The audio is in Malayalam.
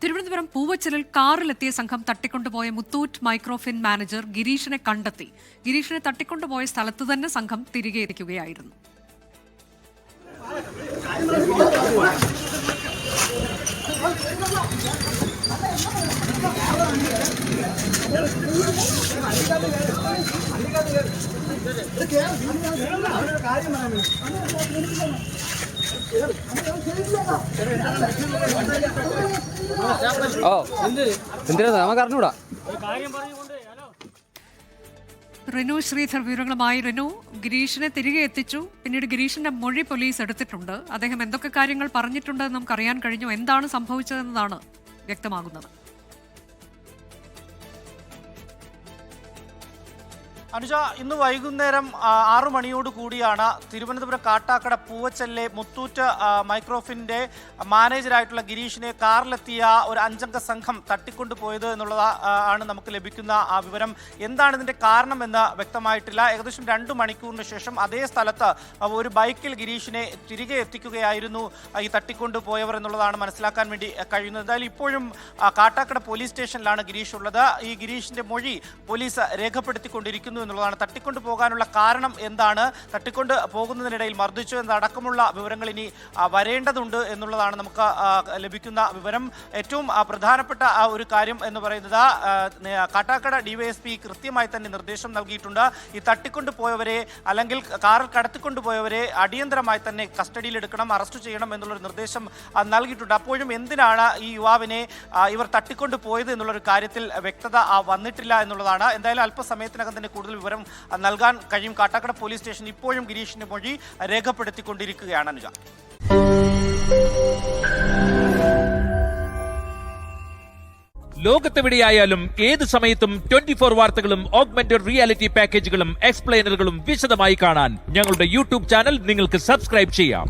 തിരുവനന്തപുരം പൂവച്ചലിൽ കാറിലെത്തിയ സംഘം തട്ടിക്കൊണ്ടുപോയ മുത്തൂറ്റ് മൈക്രോഫിൻ മാനേജർ ഗിരീഷിനെ കണ്ടെത്തി. ഗിരീഷിനെ തട്ടിക്കൊണ്ടുപോയ സ്ഥലത്ത് തന്നെ സംഘം തിരികെ എത്തിക്കുകയായിരുന്നു. റിനു ശ്രീധർ വിവരങ്ങളുമായി. റിനു, ഗിരീഷിനെ തിരികെ എത്തിച്ചു. പിന്നീട് ഗിരീഷിന്റെ മൊഴി പോലീസ് എടുത്തിട്ടുണ്ട്. അദ്ദേഹം എന്തൊക്കെ കാര്യങ്ങൾ പറഞ്ഞിട്ടുണ്ടെന്ന് നമുക്ക് അറിയാൻ കഴിഞ്ഞു. എന്താണ് സംഭവിച്ചതെന്നതാണ് വ്യക്തമാകുന്നത്. അനുജ, ഇന്ന് വൈകുന്നേരം 6 മണിയോട് കൂടിയാണ് തിരുവനന്തപുരം കാട്ടാക്കട പൂവച്ചലിലെ മുത്തൂറ്റ് മൈക്രോഫിൻ്റെ മാനേജറായിട്ടുള്ള ഗിരീഷിനെ കാറിലെത്തിയ ഒരു 5-അംഗ സംഘം തട്ടിക്കൊണ്ടുപോയത് എന്നുള്ളത് ആണ് നമുക്ക് ലഭിക്കുന്ന ആ വിവരം. എന്താണ് ഇതിൻ്റെ കാരണമെന്ന് വ്യക്തമായിട്ടില്ല. ഏകദേശം 2 മണിക്കൂറിന് ശേഷം അതേ സ്ഥലത്ത് ഒരു ബൈക്കിൽ ഗിരീഷിനെ തിരികെ എത്തിക്കുകയായിരുന്നു ഈ തട്ടിക്കൊണ്ടുപോയവർ എന്നുള്ളതാണ് മനസ്സിലാക്കാൻ വേണ്ടി കഴിയുന്നത്. എന്തായാലും ഇപ്പോഴും കാട്ടാക്കട പോലീസ് സ്റ്റേഷനിലാണ് ഗിരീഷ് ഉള്ളത്. ഈ ഗിരീഷിൻ്റെ മൊഴി പോലീസ് രേഖപ്പെടുത്തിക്കൊണ്ടിരിക്കുന്നു എന്നുള്ളതാണ്. തട്ടിക്കൊണ്ടു പോകാനുള്ള കാരണം എന്താണ്, തട്ടിക്കൊണ്ട് പോകുന്നതിനിടയിൽ മർദ്ദിച്ചു എന്നതടക്കമുള്ള വിവരങ്ങൾ ഇനി വരേണ്ടതുണ്ട് എന്നുള്ളതാണ് നമുക്ക് ലഭിക്കുന്ന വിവരം. ഏറ്റവും പ്രധാനപ്പെട്ട ഒരു കാര്യം എന്ന് പറയുന്നത് കാട്ടാക്കട ഡിവൈഎസ്പി കൃത്യമായി തന്നെ നിർദ്ദേശം നൽകിയിട്ടുണ്ട്. ഈ തട്ടിക്കൊണ്ടു പോയവരെ അല്ലെങ്കിൽ കാറിൽ കടത്തിക്കൊണ്ടുപോയവരെ അടിയന്തരമായി തന്നെ കസ്റ്റഡിയിലെടുക്കണം, അറസ്റ്റ് ചെയ്യണം എന്നുള്ളൊരു നിർദ്ദേശം നൽകിയിട്ടുണ്ട്. അപ്പോഴും എന്തിനാണ് ഈ യുവാവിനെ ഇവർ തട്ടിക്കൊണ്ടു പോയത് എന്നുള്ളൊരു കാര്യത്തിൽ വ്യക്തത വന്നിട്ടില്ല എന്നുള്ളതാണ്. എന്തായാലും അല്പസമയത്തിനകം തന്നെ കൂടുതൽ വിവരം നൽകാൻ കഴിയും. കാട്ടാക്കട പോലീസ് സ്റ്റേഷൻ ഇപ്പോഴും ഗിരീഷിന്റെ മൊഴി രേഖപ്പെടുത്തിക്കൊണ്ടിരിക്കുകയാണ്. അനുജ, ലോകത്തെവിടെയായാലും ഏത് സമയത്തും 24 വാർത്തകളും ഓഗ്മെന്റഡ് റിയാലിറ്റി പാക്കേജുകളും എക്സ്പ്ലെയിനറുകളും വിശദമായി കാണാൻ ഞങ്ങളുടെ യൂട്യൂബ് ചാനൽ നിങ്ങൾക്ക് സബ്സ്ക്രൈബ് ചെയ്യാം.